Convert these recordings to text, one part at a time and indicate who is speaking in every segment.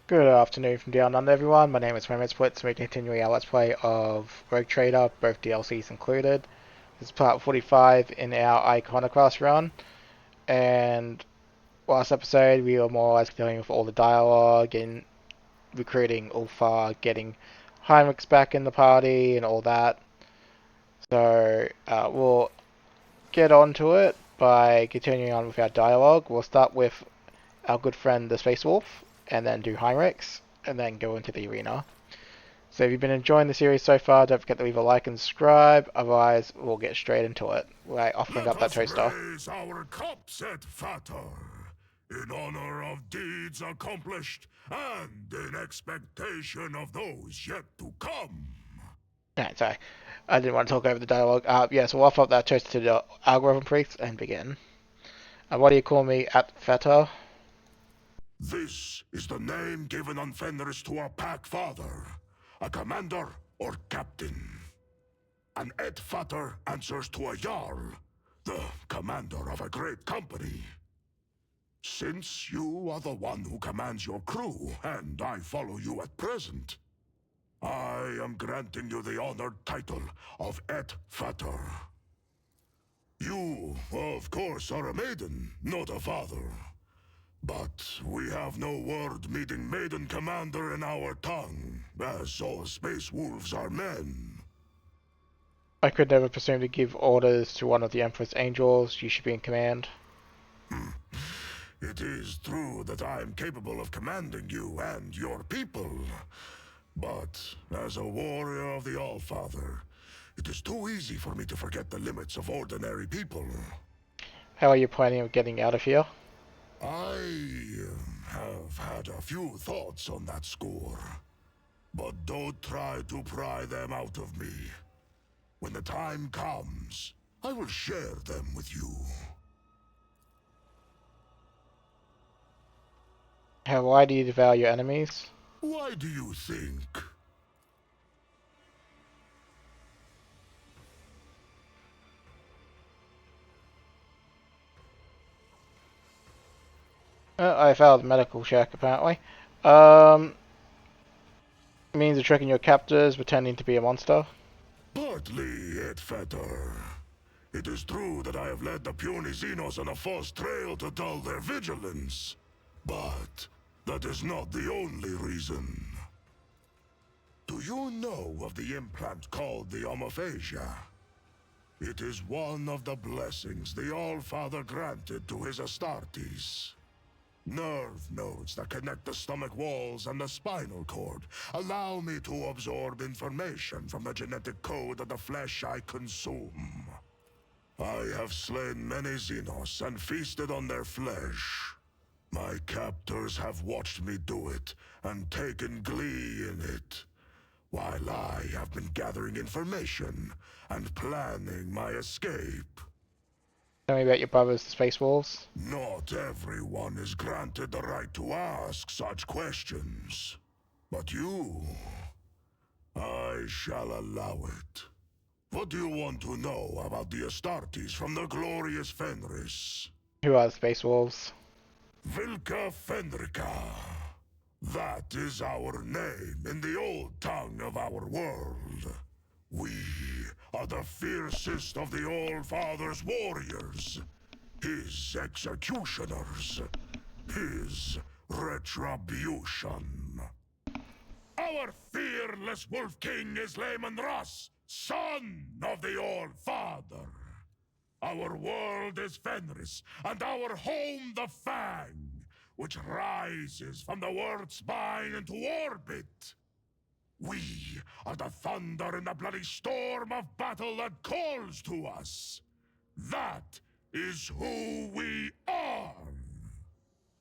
Speaker 1: Good afternoon from down under, everyone. My name is Splits, and we're continuing our Let's Play of Rogue Trader, both DLCs included. This is part 45 in our Iconoclast run, and last episode we were more or less dealing with all the dialogue and recruiting Ulfar, getting Heinrichs back in the party and all that. So we'll get on to it by continuing on with our dialogue. We'll start with our good friend the Space Wolf, and then do Heinrichs, and then go into the arena. So if you've been enjoying the series so far, don't forget to leave a like and subscribe, otherwise we'll get straight into it. We're offering
Speaker 2: Let
Speaker 1: up that
Speaker 2: us
Speaker 1: toaster.
Speaker 2: raise our cups at Fatter, in honor of deeds accomplished and in expectation of those yet to come.
Speaker 1: Right, sorry. I didn't want to talk over the dialogue. So we'll offer up that toaster to the algorithm priest and begin. What do you call me at Feta?
Speaker 2: This is the name given on Fenris to a pack father, a commander or captain. An Et Fatter answers to a Jarl, the commander of a great company. Since you are the one who commands your crew, and I follow you at present, I am granting you the honored title of Et Fatter. You, of course, are a maiden, not a father. But we have no word meeting maiden commander in our tongue, as all space wolves are men.
Speaker 1: I could never presume to give orders to one of the Emperor's angels. You should be in command.
Speaker 2: It is true that I am capable of commanding you and your people. But as a warrior of the Allfather, it is too easy for me to forget the limits of ordinary people.
Speaker 1: How are you planning on getting out of here?
Speaker 2: I have had a few thoughts on that score. But don't try to pry them out of me. When the time comes, I will share them with you.
Speaker 1: Why do you devour your enemies?
Speaker 2: Why do you think?
Speaker 1: I failed the medical check, apparently. Um, Means of tricking your captors, pretending to be a monster.
Speaker 2: Partly, Ed Fetter. It is true that I have led the puny Xenos on a false trail to dull their vigilance. But that is not the only reason. Do you know of the implant called the Omophagia? It is one of the blessings the All-Father granted to his Astartes. Nerve nodes that connect the stomach walls and the spinal cord allow me to absorb information from the genetic code of the flesh I consume. I have slain many Xenos and feasted on their flesh. My captors have watched me do it and taken glee in it, while I have been gathering information and planning my escape.
Speaker 1: Tell me about your brothers, the Space Wolves.
Speaker 2: Not everyone is granted the right to ask such questions. But you, I shall allow it. What do you want to know about the Astartes from the glorious Fenris?
Speaker 1: Who are the Space Wolves?
Speaker 2: Vilka Fenrica. That is our name in the old tongue of our world. We are the fiercest of the All-Father's warriors. His executioners. His retribution. Our fearless Wolf King is Leman Russ, son of the All-Father. Our world is Fenris, and our home the Fang, which rises from the world's spine into orbit. We are the thunder in the bloody storm of battle that calls to us. That is who we are.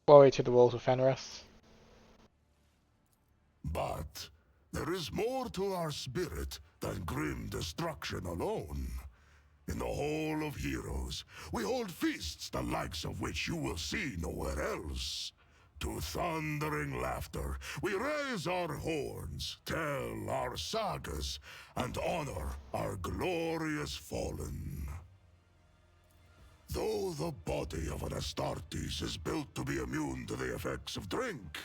Speaker 1: Glory to the Wolves of Fenris.
Speaker 2: But there is more to our spirit than grim destruction alone. In the Hall of Heroes, we hold feasts the likes of which you will see nowhere else. To thundering laughter, we raise our horns, tell our sagas, and honor our glorious fallen. Though the body of an Astartes is built to be immune to the effects of drink,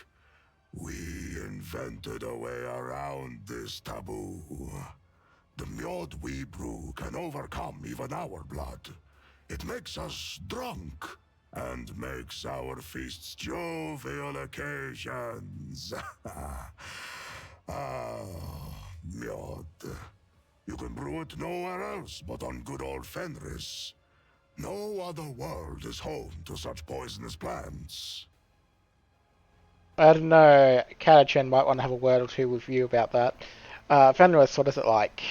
Speaker 2: We invented a way around this taboo. The mead we brew can overcome even our blood. It makes us drunk and makes our feasts jovial occasions. Ah, mead. You can brew it nowhere else but on good old Fenris. No other world is home to such poisonous plants.
Speaker 1: I don't know, Katachin might want to have a word or two with you about that. Fenris, what is it like?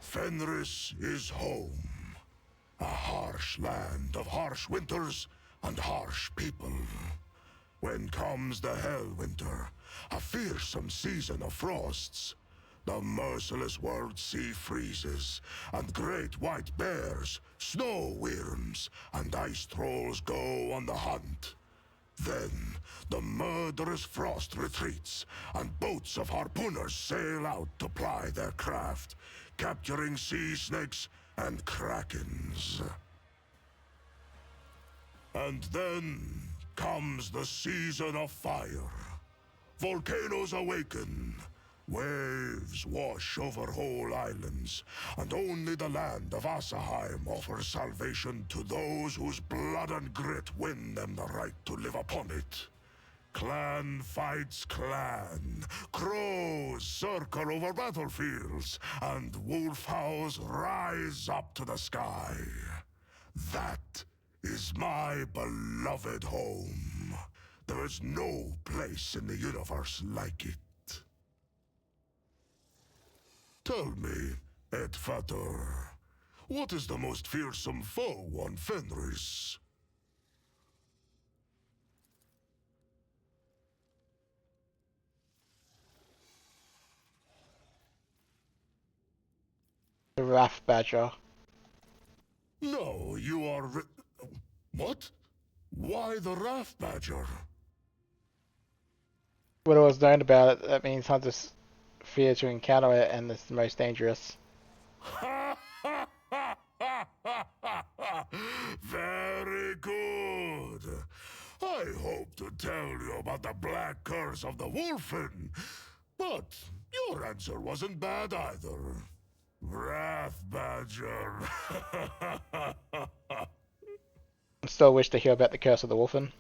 Speaker 2: Fenris is home. A harsh land of harsh winters and harsh people. When comes the Hell Winter, a fearsome season of frosts, the merciless world sea freezes, and great white bears, snow wyrms, and ice trolls go on the hunt. Then the murderous frost retreats, and boats of harpooners sail out to ply their craft, capturing sea snakes and krakens. And then comes the season of fire. Volcanoes awaken. Waves wash over whole islands, and only the land of Asaheim offers salvation to those whose blood and grit win them the right to live upon it. Clan fights clan, crows circle over battlefields, and wolf howls rise up to the sky. That is my beloved home. There is no place in the universe like it. Tell me, Edfator, what is the most fearsome foe on Fenris?
Speaker 1: The Wrath Badger.
Speaker 2: No, you are... What? Why the Wrath Badger?
Speaker 1: What I was known about it, that means hunters fear to encounter it and it's the most dangerous.
Speaker 2: Very good. I hope to tell you about the black curse of the Wolfen, but your answer wasn't bad either. Wrath Badger.
Speaker 1: Still wish to hear about the Curse of the Wolfen.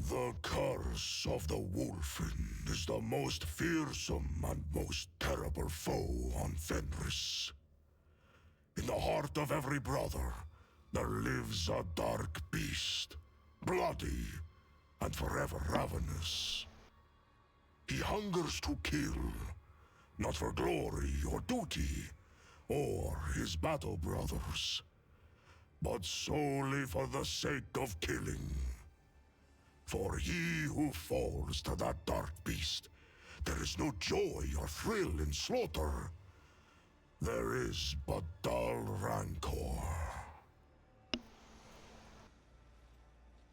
Speaker 2: The curse of the Wolfen is the most fearsome and most terrible foe on Fenris. In the heart of every brother, there lives a dark beast, bloody and forever ravenous. He hungers to kill, not for glory or duty, or his battle brothers, but solely for the sake of killing. For he who falls to that dark beast, there is no joy or thrill in slaughter. There is but dull rancor.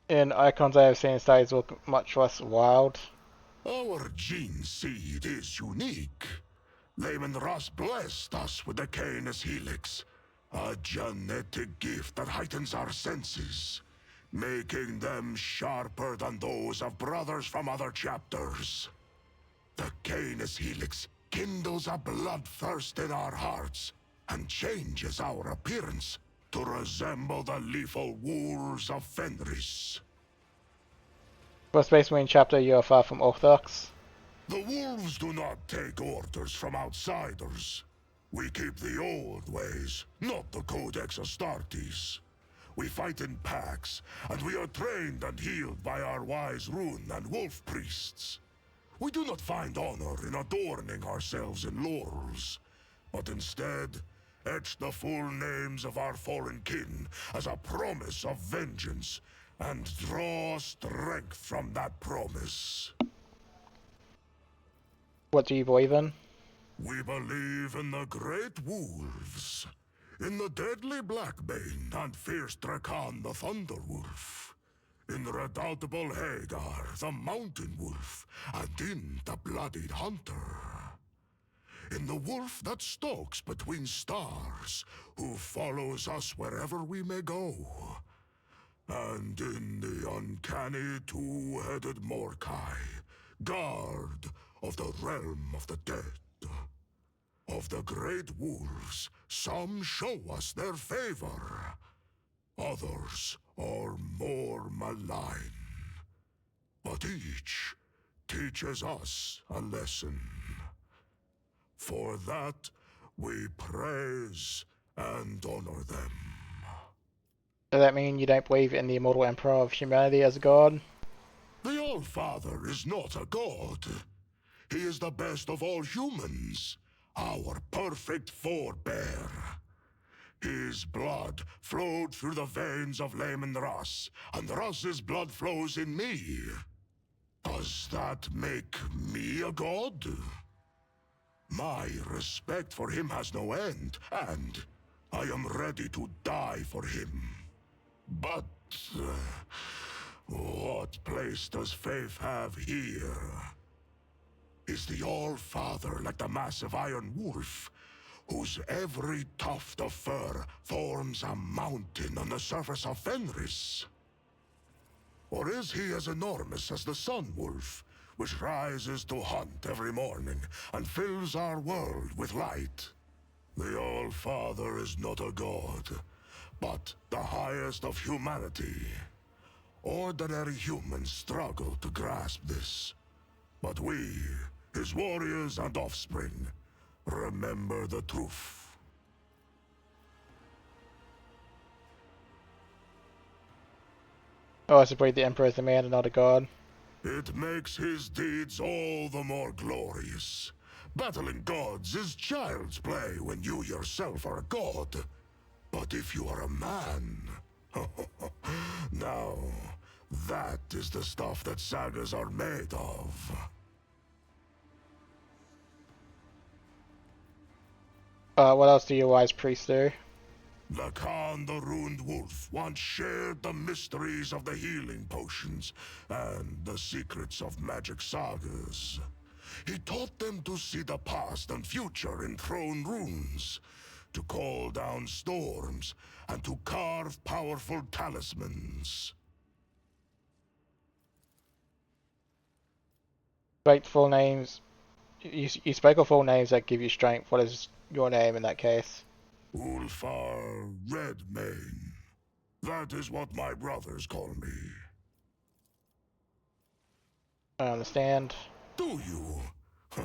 Speaker 1: In icons I have seen studies look much less wild.
Speaker 2: Our gene seed is unique. Lehman Russ blessed us with the Canis Helix, a genetic gift that heightens our senses, making them sharper than those of brothers from other chapters. The Canis Helix kindles a bloodthirst in our hearts and changes our appearance to resemble the lethal wolves of Fenris.
Speaker 1: For Space Marine chapter, you are far from orthodox.
Speaker 2: The wolves do not take orders from outsiders. We keep the old ways, not the Codex Astartes. We fight in packs, and we are trained and healed by our wise rune and wolf priests. We do not find honor in adorning ourselves in laurels, but instead etch the full names of our fallen kin as a promise of vengeance, and draw strength from that promise.
Speaker 1: What do you believe in?
Speaker 2: We believe in the great wolves, in the deadly Blackbane and fierce Drakan the Thunderwolf, in the redoubtable Hagar the Mountain Wolf, and in the Bloodied Hunter. In the wolf that stalks between stars, who follows us wherever we may go. And in the uncanny two-headed Morkai, guard of the realm of the dead. Of the great wolves, some show us their favor. Others are more malign. But each teaches us a lesson. For that, we praise and honor them.
Speaker 1: Does that mean you don't believe in the immortal emperor of humanity as a god?
Speaker 2: The All-Father is not a god. He is the best of all humans, our perfect forebear. His blood flowed through the veins of Layman Russ, and Russ's blood flows in me. Does that make me a god? My respect for him has no end, and I am ready to die for him. But what place does faith have here? Is the All-Father like the massive iron wolf, whose every tuft of fur forms a mountain on the surface of Fenris? Or is he as enormous as the Sun Wolf, which rises to hunt every morning and fills our world with light? The All-Father is not a god, but the highest of humanity. Ordinary humans struggle to grasp this. But we, his warriors and offspring, remember the truth.
Speaker 1: Oh, I suppose the emperor is a man and not a god.
Speaker 2: It makes his deeds all the more glorious. Battling gods is child's play when you yourself are a god. But if you are a man... now, that is the stuff that sagas are made of.
Speaker 1: What else do you wise priests do?
Speaker 2: Lacan the Ruined Wolf once shared the mysteries of the healing potions and the secrets of magic sagas. He taught them to see the past and future in thrown runes, to call down storms, and to carve powerful talismans.
Speaker 1: Like full names. You spoke of full names that give you strength. What is your name in that case?
Speaker 2: Ulfar Redmane. That is what my brothers call me.
Speaker 1: I understand.
Speaker 2: Do you?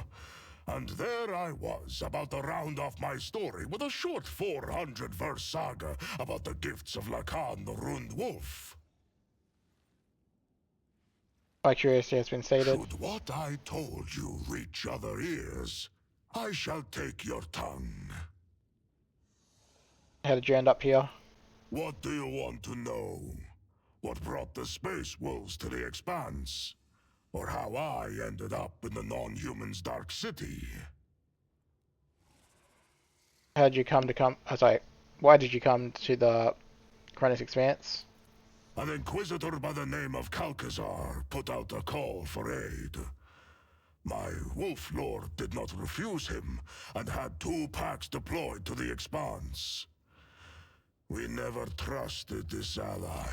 Speaker 2: And there I was, about to round off my story with a short 400-verse saga about the gifts of Lacan the Ruined Wolf.
Speaker 1: My curiosity has been sated.
Speaker 2: Should what I told you reach other ears, I shall take your tongue.
Speaker 1: How did you end up here?
Speaker 2: What do you want to know? What brought the Space Wolves to the Expanse? Or how I ended up in the non-human's Dark City?
Speaker 1: How did you come to come? Sorry. Why did you come to the Cronus Expanse?
Speaker 2: An inquisitor by the name of Calcazar put out a call for aid. My wolf lord did not refuse him, and had 2 packs deployed to the Expanse. We never trusted this ally,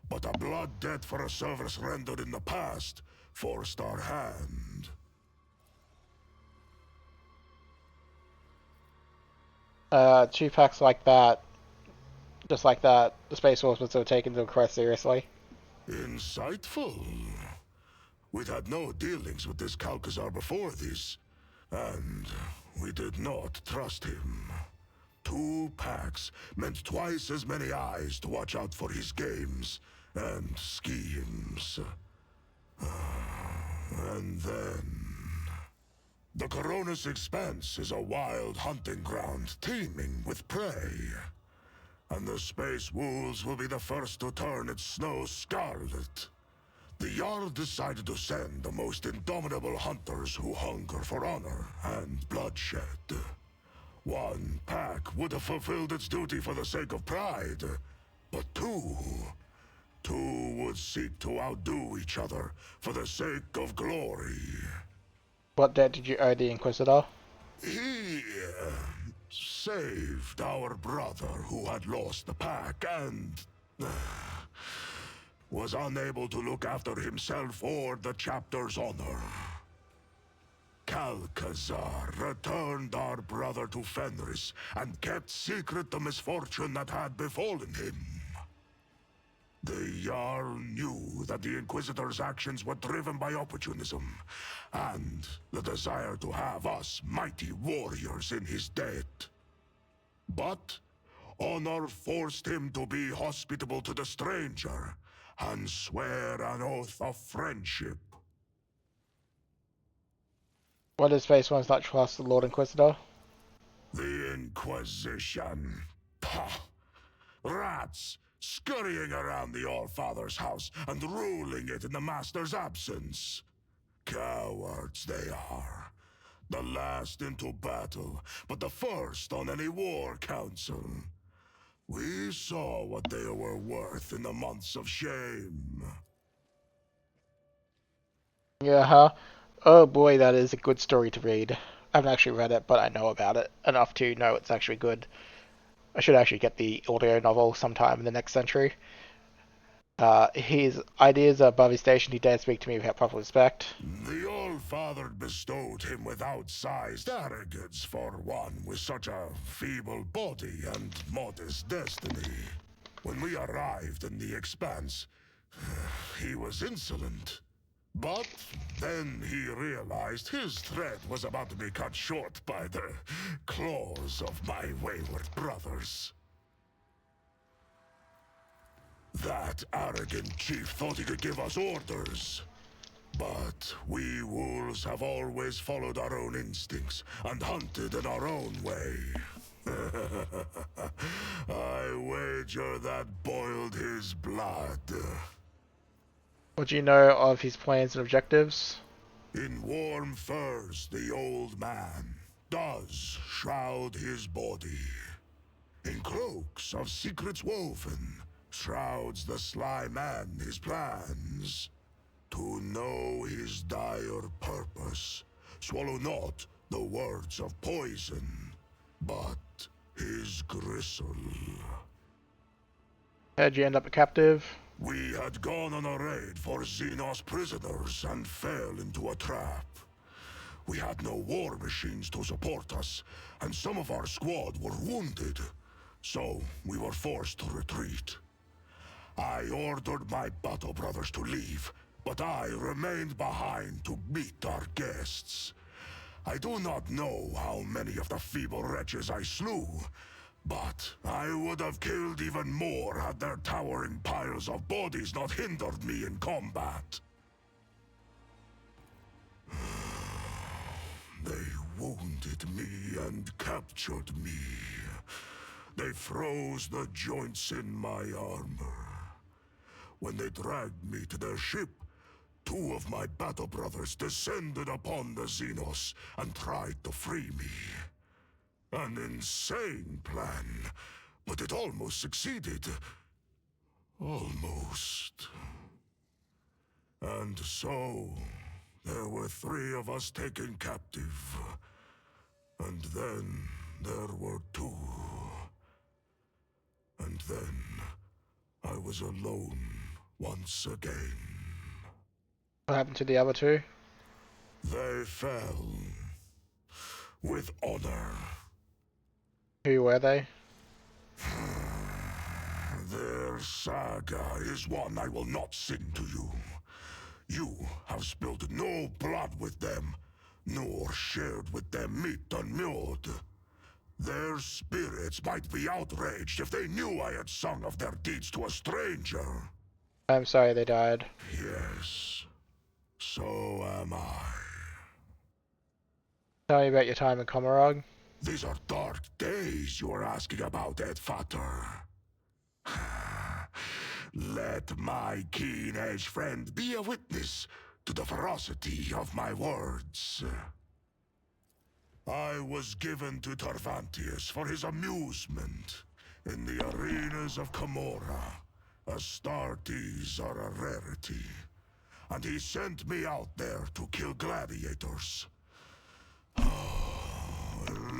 Speaker 2: but a blood debt for a service rendered in the past forced our hand.
Speaker 1: 2 packs like that, just like that, the Space Wolves were still taken to quite seriously.
Speaker 2: Insightful. We'd had no dealings with this Calcazar before this, and we did not trust him. 2 packs meant twice as many eyes to watch out for his games and schemes. And then... the Cronus Expanse is a wild hunting ground teeming with prey. And the Space Wolves will be the first to turn its snow scarlet. The Jarl decided to send the most indomitable hunters who hunger for honor and bloodshed. 1 pack would have fulfilled its duty for the sake of pride, but 2 would seek to outdo each other for the sake of glory.
Speaker 1: What debt did you owe the Inquisitor?
Speaker 2: He saved our brother who had lost the pack, and was unable to look after himself or the chapter's honor. Calcazar returned our brother to Fenris and kept secret the misfortune that had befallen him. The Jarl knew that the Inquisitor's actions were driven by opportunism, and the desire to have us mighty warriors in his debt. But honor forced him to be hospitable to the stranger, and swear an oath of friendship.
Speaker 1: What is Space One's not trust the Lord Inquisitor?
Speaker 2: The Inquisition. Pah! Rats! Scurrying around the Allfather's house and ruling it in the Master's absence. Cowards they are. The last into battle, but the first on any war council. We saw what they were worth in the months of shame.
Speaker 1: Yeah, huh? Oh boy, that is a good story to read. I haven't actually read it, but I know about it enough to know it's actually good. I should actually get the audio novel sometime in the next century. His ideas are above his station. He dares speak to me without proper respect.
Speaker 2: The All-Father bestowed him with outsized arrogance for one with such a feeble body and modest destiny. When we arrived in the Expanse, he was insolent. But then he realized his thread was about to be cut short by the claws of my wayward brothers. That arrogant chief thought he could give us orders. But we wolves have always followed our own instincts and hunted in our own way. I wager that boiled his blood.
Speaker 1: What do you know of his plans and objectives?
Speaker 2: In warm furs, the old man does shroud his body. In cloaks of secrets woven, shrouds the sly man his plans. To know his dire purpose, swallow not the words of poison, but his gristle.
Speaker 1: How'd you end up a captive?
Speaker 2: We had gone on a raid for Xenos prisoners and fell into a trap. We had no war machines to support us, and some of our squad were wounded, so we were forced to retreat. I ordered my battle brothers to leave, but I remained behind to meet our guests. I do not know how many of the feeble wretches I slew, but I would have killed even more had their towering piles of bodies not hindered me in combat. They wounded me and captured me. They froze the joints in my armor. When they dragged me to their ship, two of my battle brothers descended upon the Xenos and tried to free me. An insane plan, but it almost succeeded. Almost. And so, there were 3 of us taken captive. And then there were 2. And then I was alone once again.
Speaker 1: What happened to the other two?
Speaker 2: They fell with honor.
Speaker 1: Who were they?
Speaker 2: Their saga is one I will not sing to you. You have spilled no blood with them, nor shared with them meat unmulled. Their spirits might be outraged if they knew I had sung of their deeds to a stranger.
Speaker 1: I'm sorry they died.
Speaker 2: Yes, so am I.
Speaker 1: Tell me about your time in Komarog.
Speaker 2: These are dark days you are asking about, Edfater. Let my keen-edged friend be a witness to the ferocity of my words. I was given to Tarvantius for his amusement. In the arenas of Camorra, Astartes are a rarity. And he sent me out there to kill gladiators.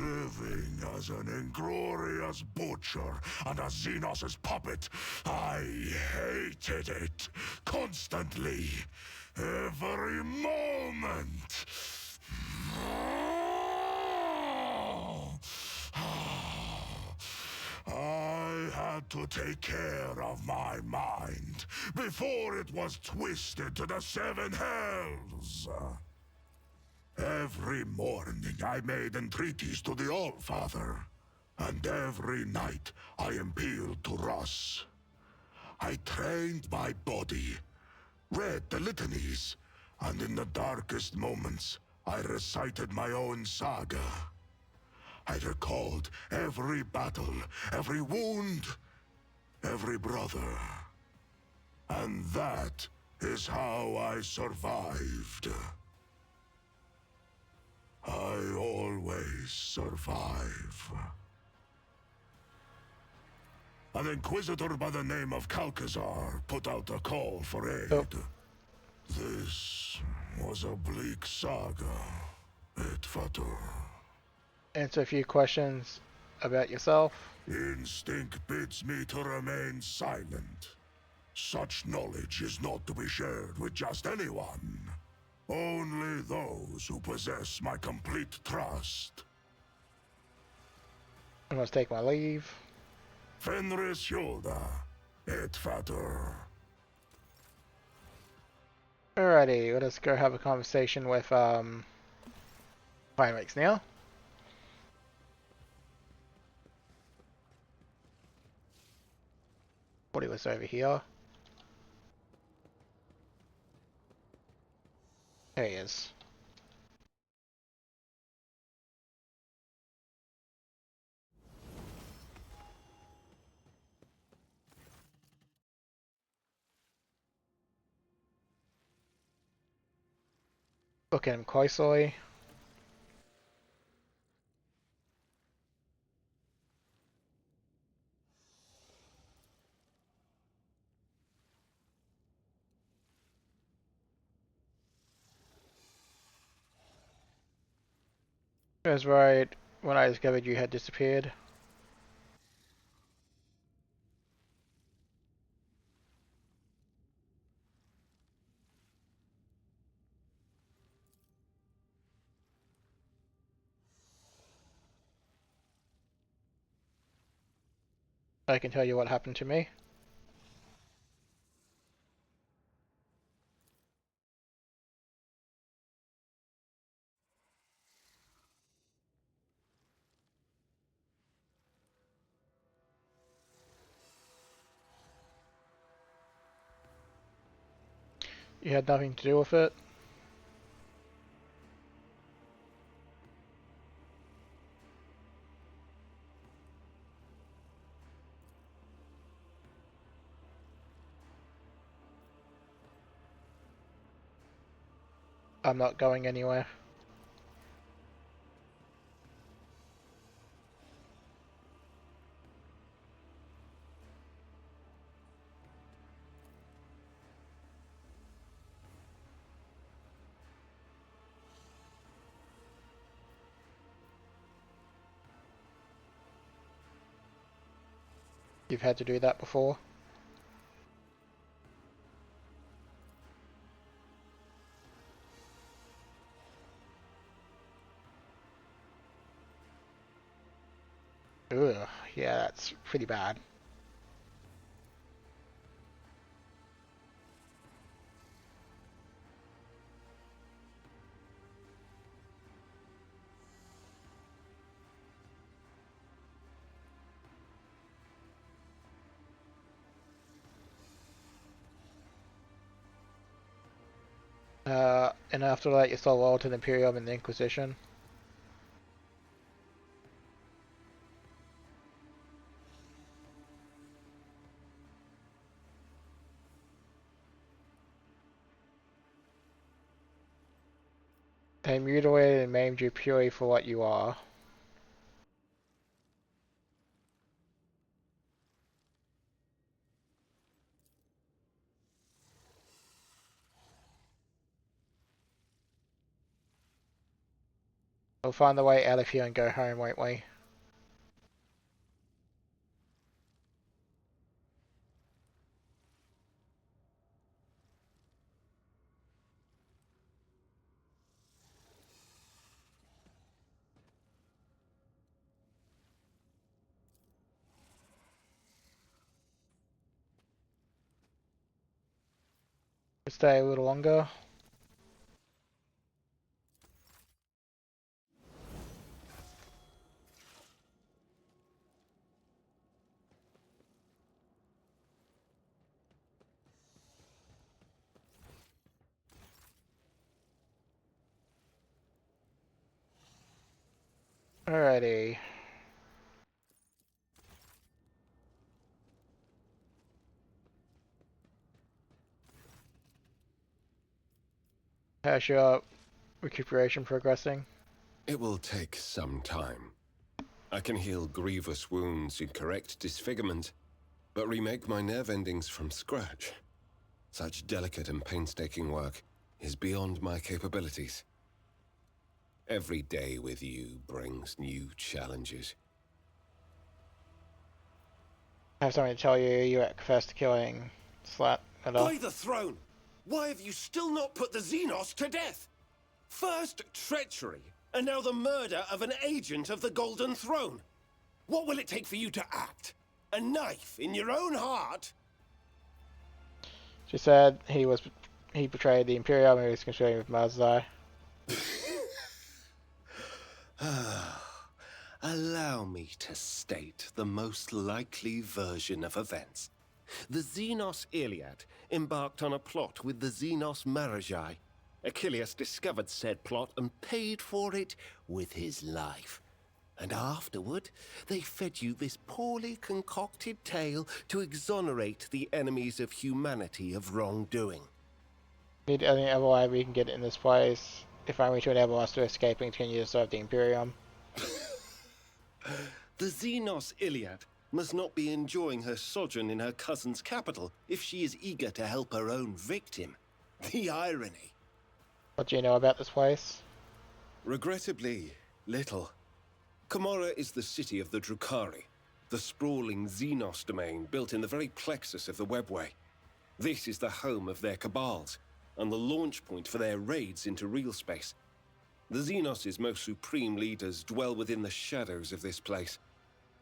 Speaker 2: Living as an inglorious butcher and a Xenos' puppet, I hated it. Constantly. Every moment. I had to take care of my mind before it was twisted to the seven hells. Every morning I made entreaties to the Allfather, and every night I appealed to Ross. I trained my body, read the litanies, and in the darkest moments I recited my own saga. I recalled every battle, every wound, every brother. And that is how I survived. I always survive. An Inquisitor by the name of Calcazar put out a call for
Speaker 1: Oh,
Speaker 2: aid. This was a bleak saga, Itfator.
Speaker 1: answer a few questions about yourself.
Speaker 2: Instinct bids me to remain silent. Such knowledge is not to be shared with just anyone. Only those who possess my complete trust.
Speaker 1: I'm going to take my leave.
Speaker 2: Fenris Yolda, Itfator.
Speaker 1: Alrighty, let us go have a conversation with Primates now. Body was over here. There he is. Look at him closely. I was right when I discovered you had disappeared. I can tell you what happened to me. You had nothing to do with it. I'm not going anywhere. You've had to do that before. Ugh, yeah, that's pretty bad. And after that, you're still loyal to the Imperium and the Inquisition. They mutilated and maimed you purely for what you are. We'll find the way out of here and go home, won't we? We'll stay a little longer. Alrighty. How's your recuperation progressing?
Speaker 3: It will take some time. I can heal grievous wounds and correct disfigurement, but remake my nerve endings from scratch. Such delicate and painstaking work is beyond my capabilities. Every day with you brings new challenges.
Speaker 1: I have something to tell you. You're at first to killing Slat at all.
Speaker 3: By the throne! Why have you still not put the Xenos to death? First treachery, and now the murder of an agent of the Golden Throne. What will it take for you to act? A knife in your own heart?
Speaker 1: She said he betrayed the Imperial and he was conspiring with Marzipan.
Speaker 3: Allow me to state the most likely version of events. The Xenos Iliad embarked on a plot with the Xenos Magi. Achilles discovered said plot and paid for it with his life. And afterward, they fed you this poorly concocted tale to exonerate the enemies of humanity of wrongdoing.
Speaker 1: Need any other way we can get in this place, if only to enable us to escape and continue to serve the Imperium.
Speaker 3: The Xenos Iliad must not be enjoying her sojourn in her cousin's capital if she is eager to help her own victim. The irony.
Speaker 1: What do you know about this place?
Speaker 3: Regrettably, little. Kamara is the city of the Drukhari, the sprawling Xenos domain built in the very plexus of the webway. This is the home of their cabals, and the launch point for their raids into real space. The Xenos' most supreme leaders dwell within the shadows of this place,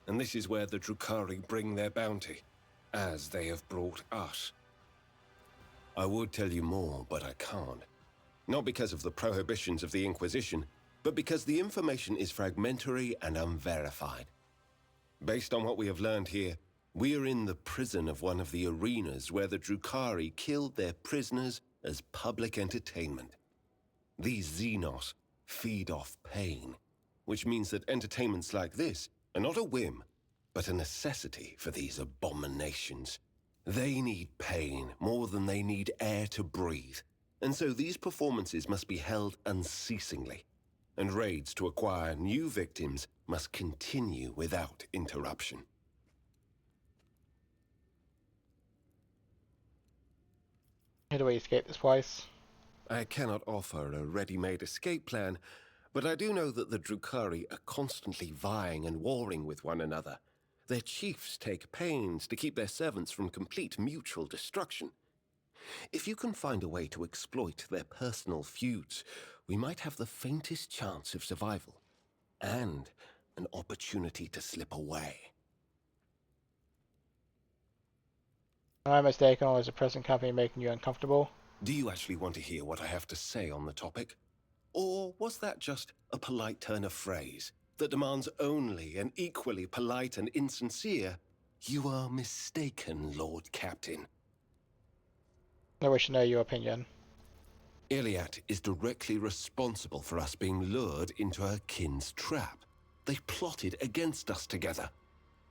Speaker 3: and this is where the Drukhari bring their bounty, as they have brought us. I would tell you more, but I can't. Not because of the prohibitions of the Inquisition, but because the information is fragmentary and unverified. Based on what we have learned here, we are in the prison of one of the arenas where the Drukhari killed their prisoners as public entertainment. These Xenos feed off pain, which means that entertainments like this are not a whim, but a necessity for these abominations. They need pain more than they need air to breathe, and so these performances must be held unceasingly, and raids to acquire new victims must continue without interruption.
Speaker 1: How do we escape this place?
Speaker 3: I cannot offer a ready-made escape plan, but I do know that the Drukhari are constantly vying and warring with one another. Their chiefs take pains to keep their servants from complete mutual destruction. If you can find a way to exploit their personal feuds, we might have the faintest chance of survival, and an opportunity to slip away.
Speaker 1: Am I mistaken, or is the present company making you uncomfortable?
Speaker 3: Do you actually want to hear what I have to say on the topic? Or was that just a polite turn of phrase that demands only an equally polite and insincere, "You are mistaken, Lord Captain"?
Speaker 1: I wish to know your opinion.
Speaker 3: Iliad is directly responsible for us being lured into her kin's trap. They plotted against us together.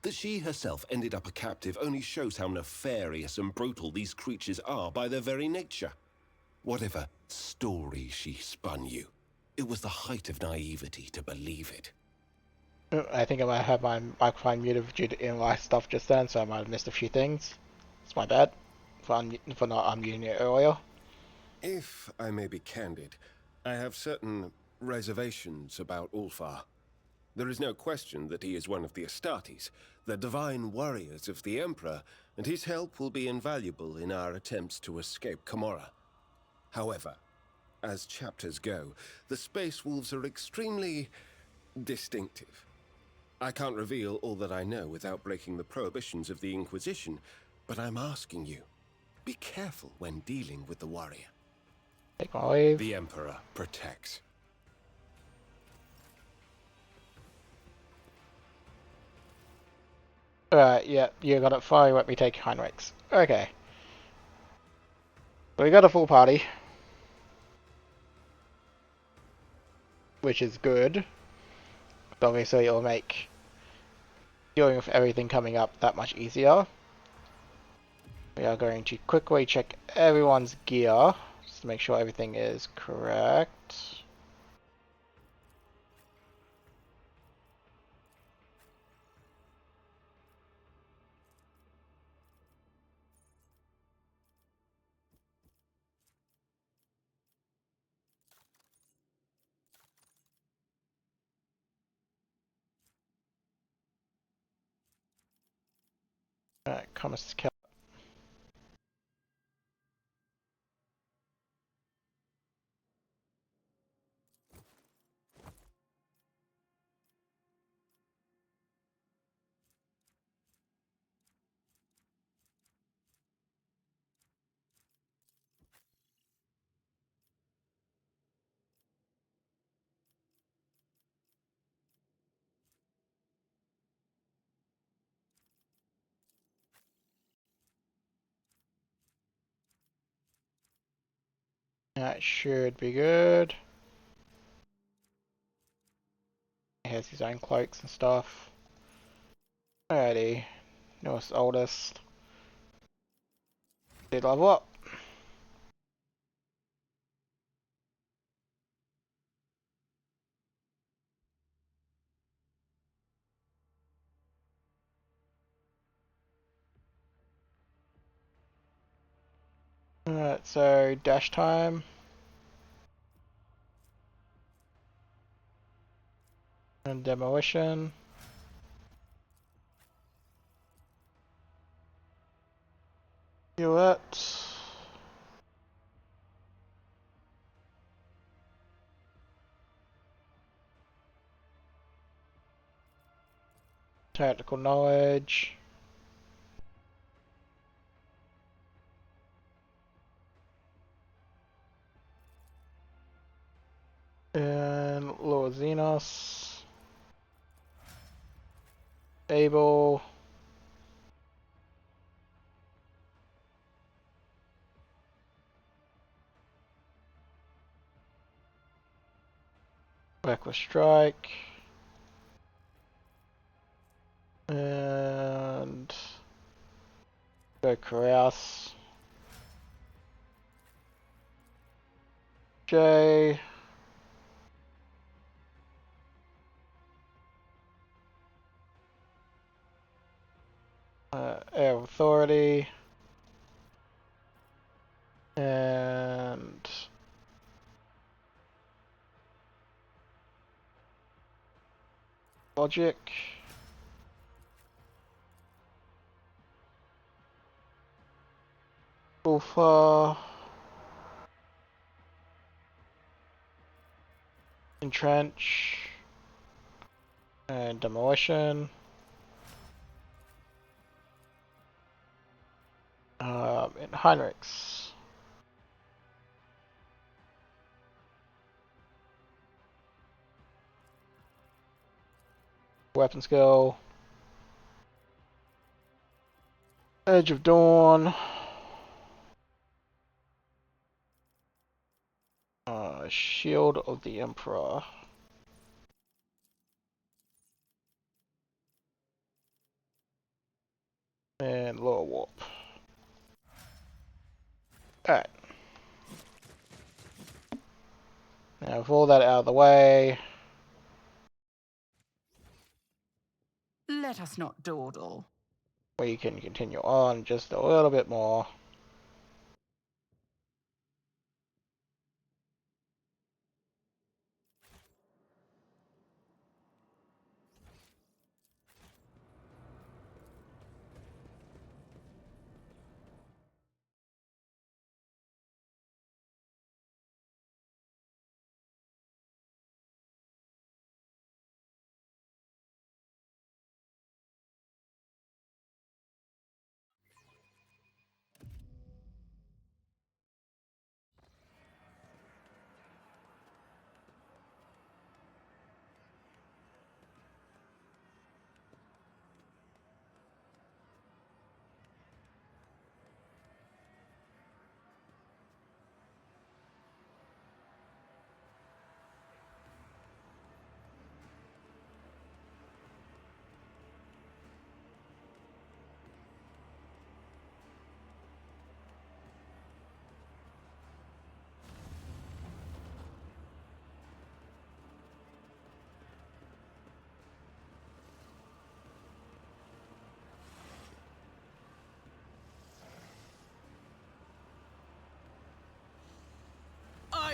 Speaker 3: That she herself ended up a captive only shows how nefarious and brutal these creatures are by their very nature. Whatever story she spun you, it was the height of naivety to believe it.
Speaker 1: I think I might have my microphone muted due to in-life stuff just then, so I might have missed a few things. It's my bad for not unmuting it earlier.
Speaker 3: If I may be candid, I have certain reservations about Ulfar. There is no question that he is one of the Astartes, the divine warriors of the Emperor, and his help will be invaluable in our attempts to escape Camorra. However, as chapters go, the Space Wolves are extremely distinctive. I can't reveal all that I know without breaking the prohibitions of the Inquisition, but I'm asking you, be careful when dealing with the warrior.
Speaker 1: Take my leave.
Speaker 3: The Emperor protects.
Speaker 1: Alright, yeah, you got it fine. Let me take Heinrichs. Okay. We got a full party, which is good. Obviously, it'll make dealing with everything coming up that much easier. We are going to quickly check everyone's gear, just to make sure everything is correct. Alright, comments count. That should be good. He has his own cloaks and stuff. Alrighty. Newest, oldest. Did level up. Alright, so dash time. And demolition. Do it. Tactical knowledge. And Lord Xenos. Able. Reckless Strike. And go Carouse. J. Air of Authority. And Logic. Alpha. Entrench. And Demolition. And Heinrichs. Weapon skill. Edge of Dawn. Shield of the Emperor. And Lower Warp. Alright. Now with all that out of the way,
Speaker 4: Let us not dawdle.
Speaker 1: we can continue on just a little bit more.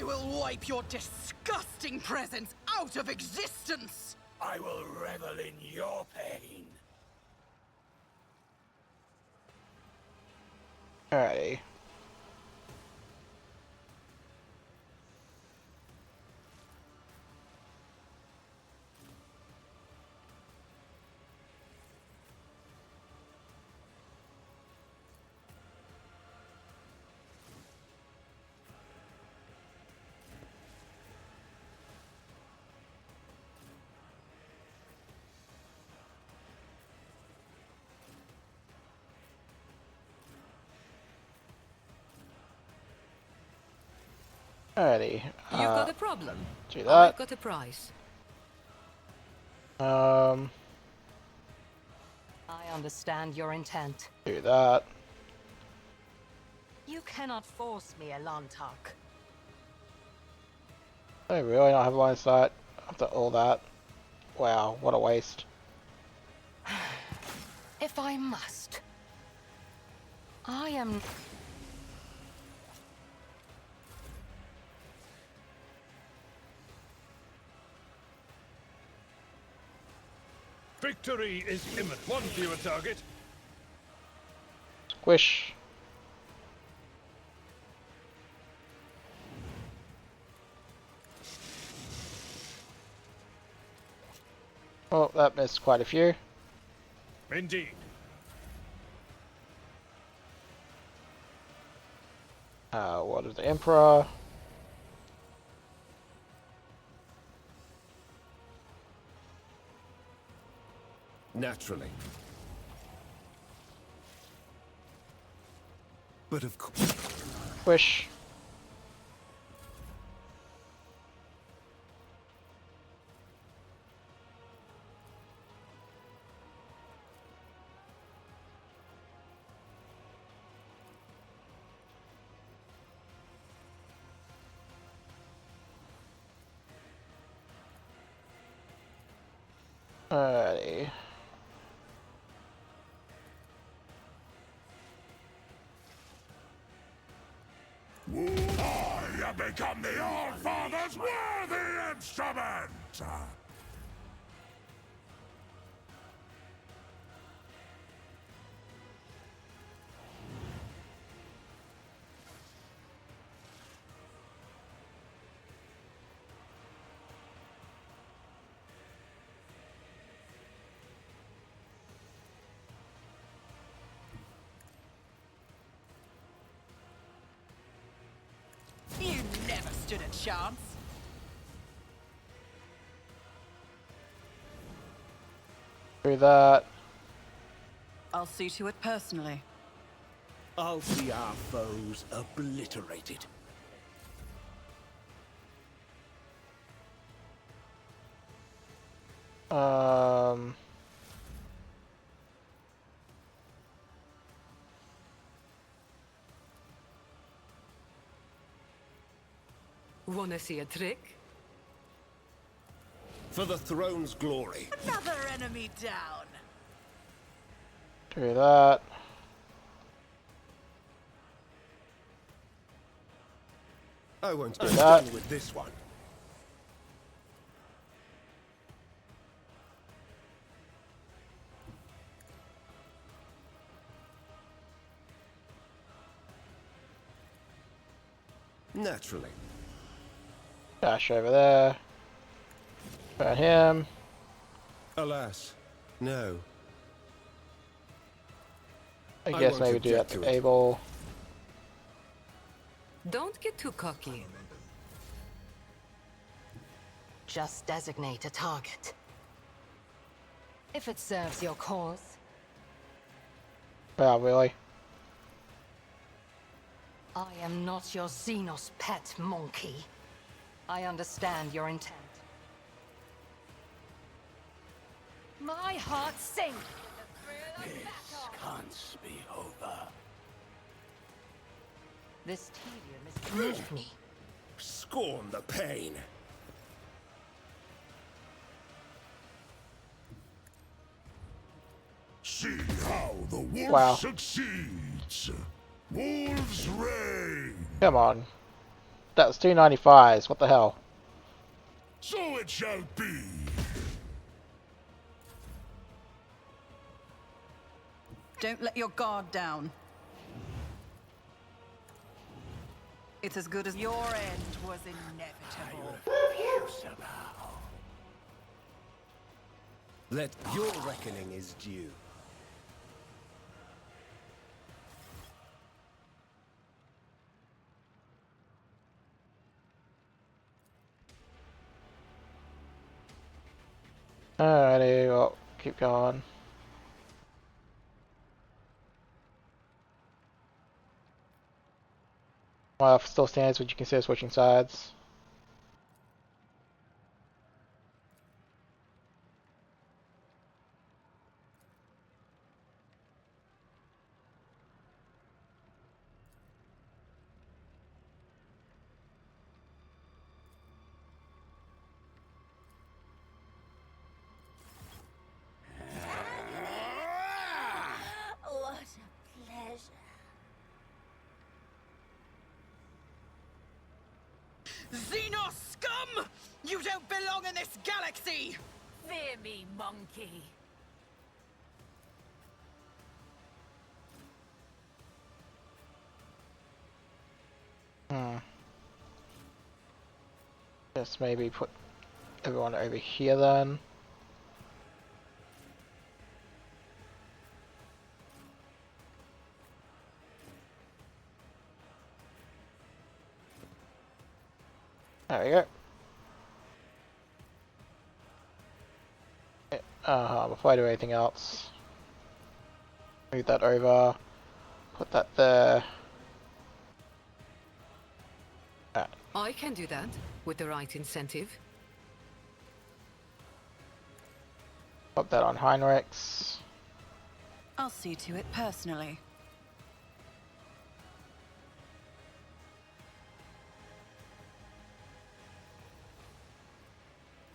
Speaker 4: will wipe your disgusting presence out of existence!
Speaker 5: I will revel in your pain.
Speaker 1: Alrighty. Alrighty.
Speaker 6: You've got a problem.
Speaker 1: Do
Speaker 6: I've
Speaker 1: that.
Speaker 6: got a price.
Speaker 1: Um,
Speaker 6: I understand your intent.
Speaker 1: do that.
Speaker 6: You cannot force me, Elantark.
Speaker 1: I really don't have line of sight after all that. Wow, what a waste.
Speaker 6: If I must. I am...
Speaker 5: Victory is imminent. One fewer target.
Speaker 1: Squish. Oh, that missed quite a few.
Speaker 5: Indeed.
Speaker 1: What is the Emperor?
Speaker 3: Naturally. But of course...
Speaker 1: Squish. Alrighty.
Speaker 2: I have become the All-Father's worthy instrument!
Speaker 4: You never stood a chance.
Speaker 1: Do that.
Speaker 4: I'll see to it personally.
Speaker 5: I'll see our foes obliterated.
Speaker 1: Um,
Speaker 6: Wanna see a trick?
Speaker 3: For the throne's glory.
Speaker 4: Another enemy down.
Speaker 1: do that.
Speaker 3: I won't
Speaker 1: Do
Speaker 3: go
Speaker 1: that.
Speaker 3: done with this one. Naturally.
Speaker 1: Dash over there. Burn him.
Speaker 3: Alas, no.
Speaker 1: I
Speaker 3: I
Speaker 1: guess
Speaker 3: won't
Speaker 1: maybe do that
Speaker 3: object
Speaker 1: to
Speaker 3: to it.
Speaker 1: Abel.
Speaker 6: Don't get too cocky. Just designate a target. If it serves your cause.
Speaker 1: Wow, really?
Speaker 6: I am not your Xenos pet, monkey. I understand your intent. My heart sinks.
Speaker 5: This can't be over.
Speaker 6: This tedium is beneath me.
Speaker 3: Scorn the pain.
Speaker 2: See how the wolf
Speaker 1: Wow.
Speaker 2: succeeds. Wolves reign.
Speaker 1: Come on. That was 295s. What the hell?
Speaker 2: So it shall be.
Speaker 4: Don't let your guard down. It's as good as your end was inevitable.
Speaker 3: Let your reckoning is due.
Speaker 1: Alrighty, well, keep going. Well, if it still stands, would you consider switching sides?
Speaker 7: What a pleasure.
Speaker 4: Xenos scum! You don't belong in this galaxy!
Speaker 7: Fear me, monkey.
Speaker 1: Just maybe put everyone over here then. There we go. Before I do anything else, move that over, put that there.
Speaker 6: I can do that with the right incentive.
Speaker 1: Put that on Heinrichs.
Speaker 4: I'll see to it personally.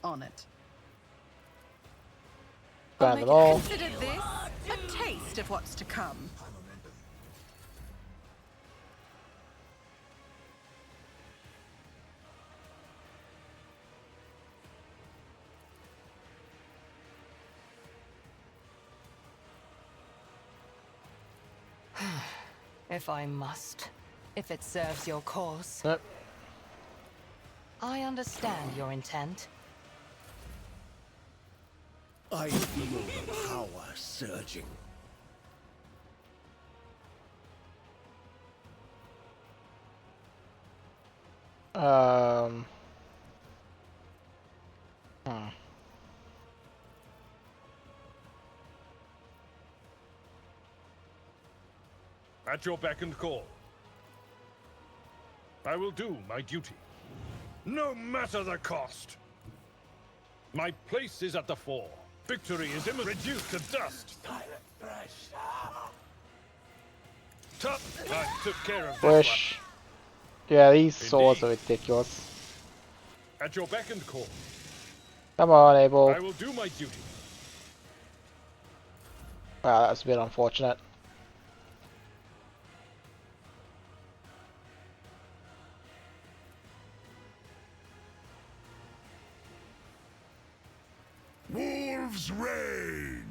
Speaker 4: On it. I'll
Speaker 1: Ban
Speaker 4: make
Speaker 1: them all.
Speaker 4: it consider this a taste of what's to come.
Speaker 6: If I must. If it serves your cause.
Speaker 1: Yep.
Speaker 6: I understand your intent.
Speaker 5: I feel the power surging.
Speaker 1: Hmm.
Speaker 5: At your beck and call. I will do my duty. No matter the cost. My place is at the fore. Victory is reduced to dust. Tough. I took care of this one.
Speaker 1: Wish. Yeah, these swords are ridiculous.
Speaker 5: At your beck and call.
Speaker 1: Come on, Abel.
Speaker 5: I will do my duty.
Speaker 1: Wow, that was a bit unfortunate.
Speaker 2: Wolves reign.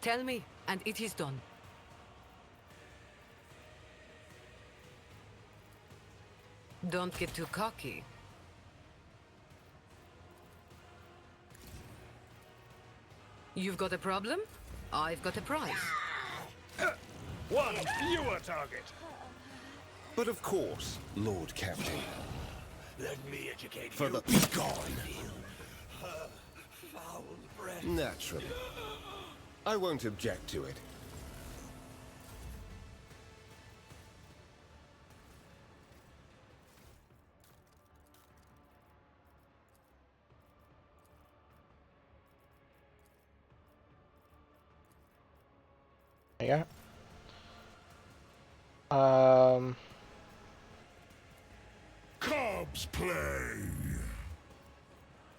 Speaker 6: Tell me, and it is done. Don't get too cocky. You've got a problem? I've got a prize.
Speaker 5: One fewer target.
Speaker 3: But of course, Lord Captain.
Speaker 5: Let me educate
Speaker 3: For the
Speaker 5: gone. Foul breath.
Speaker 3: Naturally. I won't object to it.
Speaker 1: There you go.
Speaker 2: Cubs play.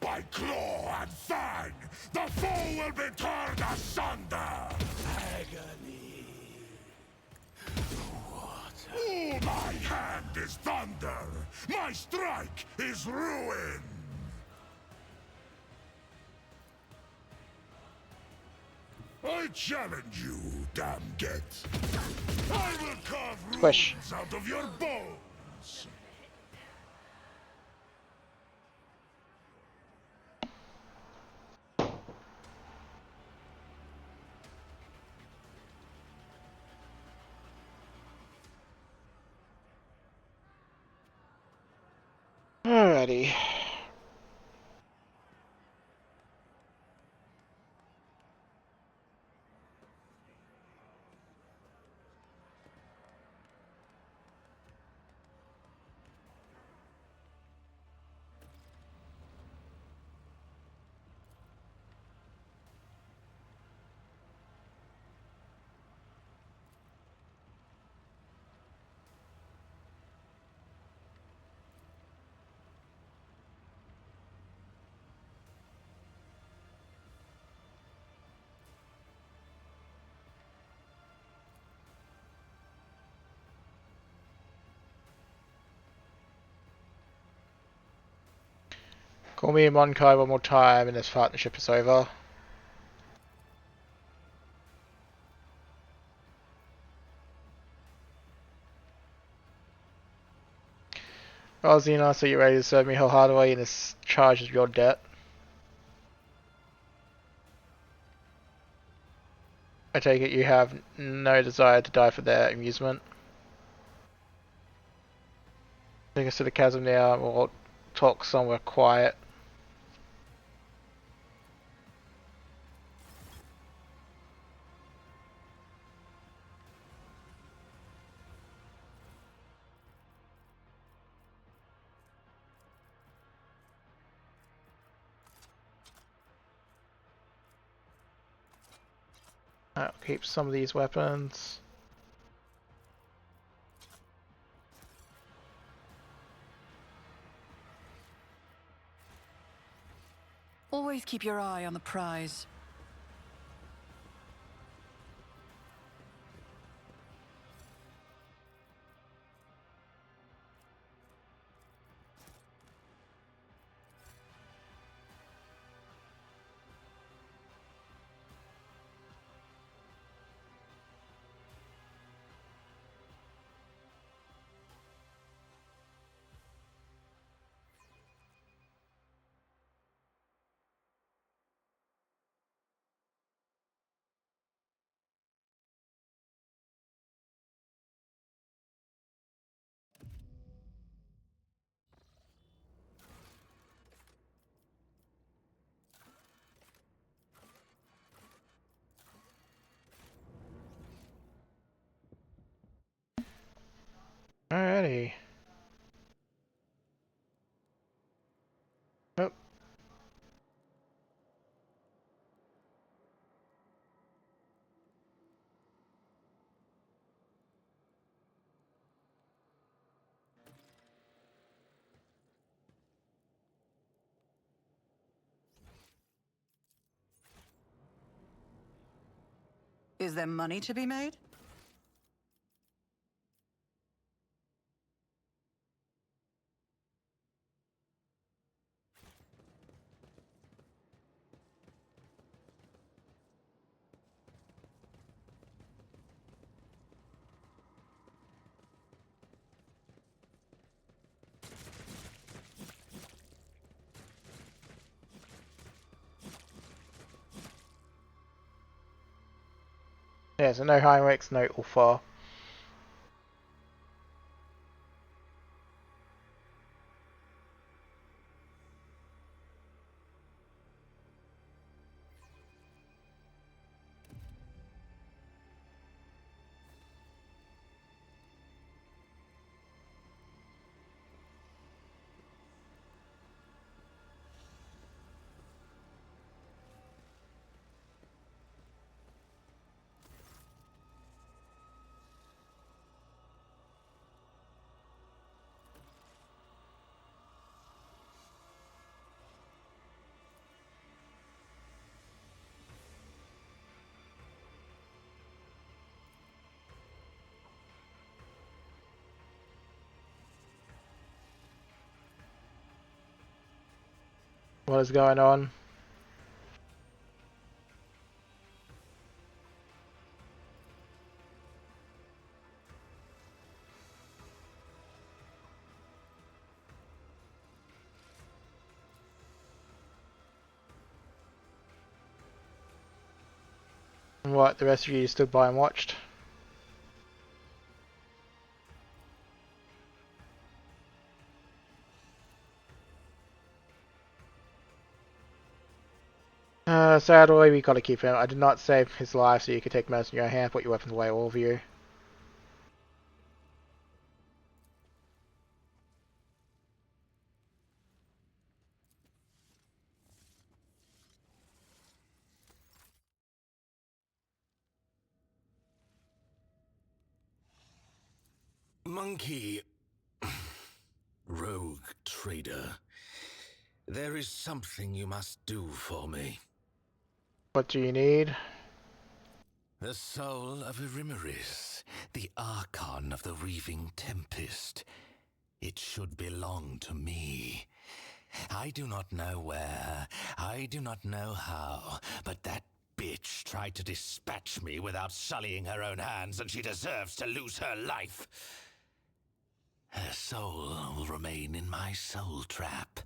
Speaker 2: By claw and fang, the foe will be torn asunder.
Speaker 5: Agony. What
Speaker 2: My hand is thunder! My strike is ruin! I challenge you, damn get! I will carve
Speaker 1: Squish.
Speaker 2: runes out of your bones!
Speaker 1: Alrighty. Call me Monkai one more time and this partnership is over. Well, Xenos, are you ready to serve me wholeheartedly in this charge of your debt? I take it you have no desire to die for their amusement. Take us to the chasm now and we'll talk somewhere quiet. I'll keep some of these weapons.
Speaker 4: Always keep your eye on the prize.
Speaker 1: Alrighty. Oh.
Speaker 4: Is there money to be made?
Speaker 1: Yeah, so no Heinrichs, no Ulfar. What is going on? What, the rest of you stood by and watched? Sadly, we gotta keep him. I did not save his life so you could take matters in your hand, put your weapons away, all of you.
Speaker 8: Monkey, rogue trader, there is something you must do for me.
Speaker 1: What do you need?
Speaker 8: The soul of Irimeris, the Archon of the Reaving Tempest. It should belong to me. I do not know where, I do not know how, but that bitch tried to dispatch me without sullying her own hands, and she deserves to lose her life. Her soul will remain in my soul trap.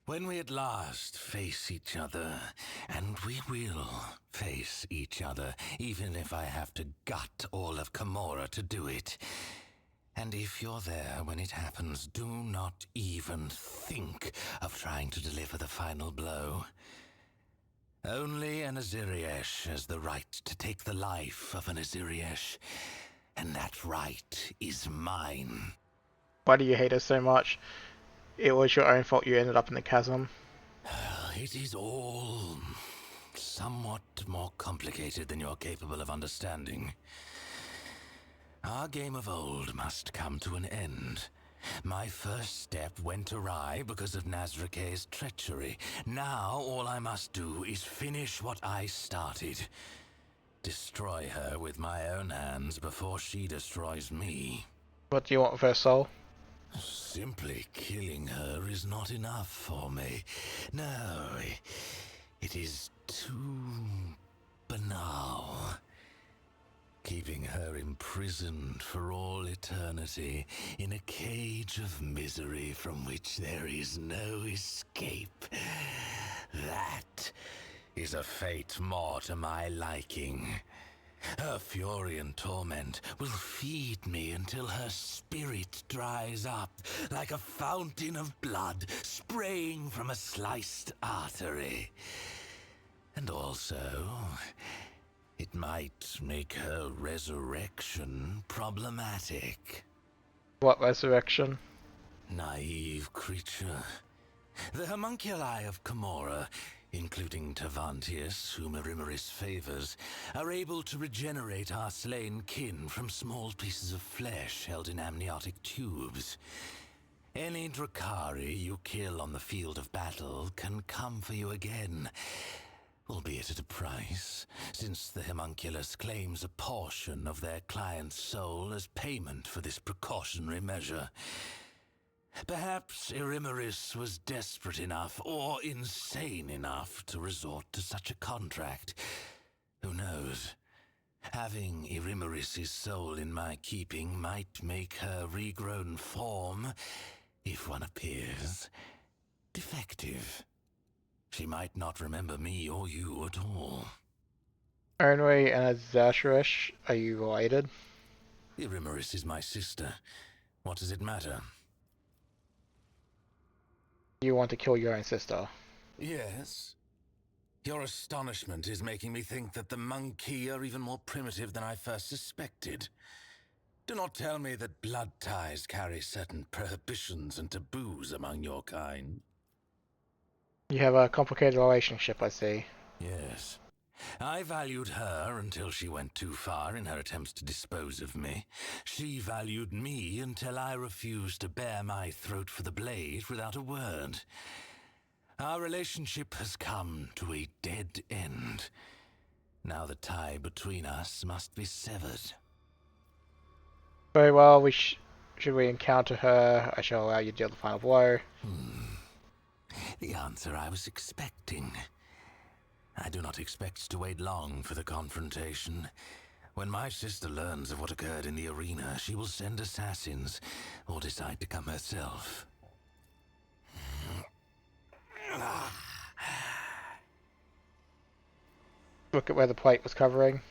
Speaker 8: When we at last face each other, and we will face each other, even if I have to gut all of Camorra to do it. And if you're there when it happens, do not even think of trying to deliver the final blow. Only an Aziriesh has the right to take the life of an Aziriesh, and that right is mine.
Speaker 1: Why do you hate us so much? It was your own fault you ended up in the chasm.
Speaker 8: It is all somewhat more complicated than you're capable of understanding. Our game of old must come to an end. My first step went awry because of Nazrake's treachery. Now all I must do is finish what I started. Destroy her with my own hands before she destroys me.
Speaker 1: What do you want with her soul?
Speaker 8: Simply killing her is not enough for me. No, it is too banal. Keeping her imprisoned for all eternity in a cage of misery from which there is no escape. That is a fate more to my liking. Her fury and torment will feed me until her spirit dries up like a fountain of blood spraying from a sliced artery. And also, it might make her resurrection problematic.
Speaker 1: What resurrection?
Speaker 8: Naive creature. The homunculi of Camorra, including Tavantius, whom Irimeris favors, are able to regenerate our slain kin from small pieces of flesh held in amniotic tubes. Any Drukhari you kill on the field of battle can come for you again, albeit at a price, since the homunculus claims a portion of their client's soul as payment for this precautionary measure. Perhaps Irimeris was desperate enough or insane enough to resort to such a contract. Who knows? Having Irimeris' soul in my keeping might make her regrown form, if one appears, defective. She might not remember me or you at all.
Speaker 1: Ernwe and Azashresh, are you related?
Speaker 8: Irimeris is my sister. What does it matter?
Speaker 1: You want to kill your own sister.
Speaker 8: Yes. Your astonishment is making me think that the monkey are even more primitive than I first suspected. Do not tell me that blood ties carry certain prohibitions and taboos among your kind.
Speaker 1: You have a complicated relationship, I see.
Speaker 8: Yes. I valued her until she went too far in her attempts to dispose of me. She valued me until I refused to bare my throat for the blade without a word. Our relationship has come to a dead end. Now the tie between us must be severed.
Speaker 1: Very well, should we encounter her, I shall allow you to deal the final blow.
Speaker 8: The answer I was expecting. I do not expect to wait long for the confrontation. When my sister learns of what occurred in the arena, she will send assassins, or decide to come herself.
Speaker 1: Look at where the plate was covering.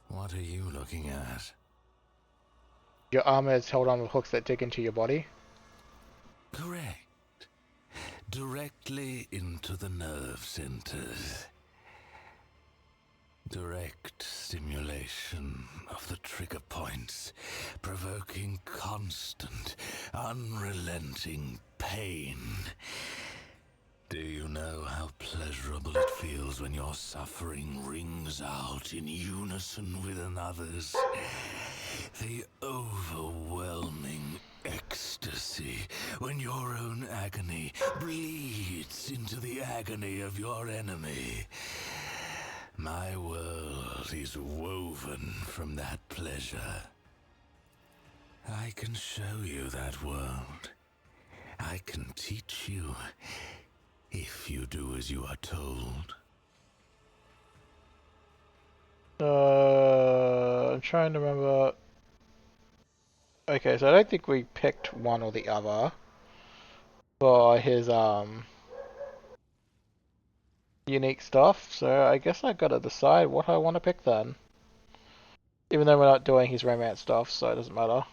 Speaker 8: What are you looking at?
Speaker 1: Your armor is held on with hooks that dig into your body.
Speaker 8: Correct. Directly into the nerve centers. Direct stimulation of the trigger points, provoking constant, unrelenting pain. Do you know how pleasurable it feels when your suffering rings out in unison with another's? The overwhelming ecstasy when your own agony bleeds into the agony of your enemy. My world is woven from that pleasure. I can show you that world. I can teach you, if you do as you are told.
Speaker 1: I'm trying to remember. Okay, so I don't think we picked one or the other for his unique stuff, so I guess I gotta decide what I want to pick then. Even though we're not doing his romance stuff, so it doesn't matter.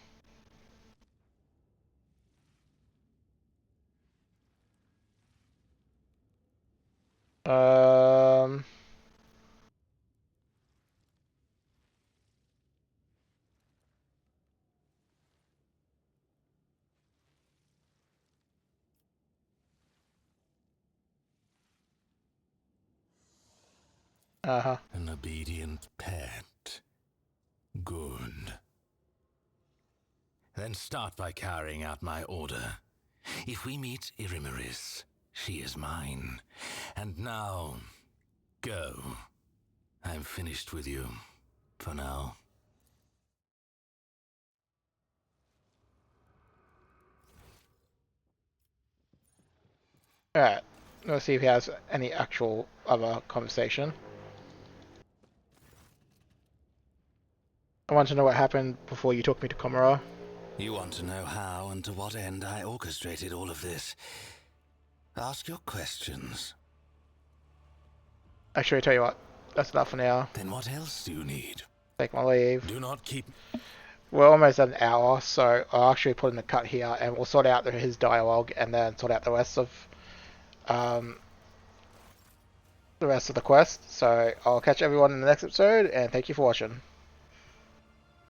Speaker 1: Um. Uh-huh.
Speaker 8: An obedient pet. Good. Then start by carrying out my order. If we meet Irimeris, she is mine. And now, go. I'm finished with you. For now.
Speaker 1: Alright. Let's see if he has any actual other conversation. I want to know what happened before you took me to Komara.
Speaker 8: You want to know how and to what end I orchestrated all of this? Ask your questions.
Speaker 1: Actually, I tell you what. That's enough for now.
Speaker 8: Then what else do you need?
Speaker 1: Take my leave.
Speaker 8: Do not keep...
Speaker 1: We're almost at an hour, so I'll actually put in a cut here, and we'll sort out his dialogue, and then sort out the rest of the quest. So I'll catch everyone in the next episode, and thank you for watching.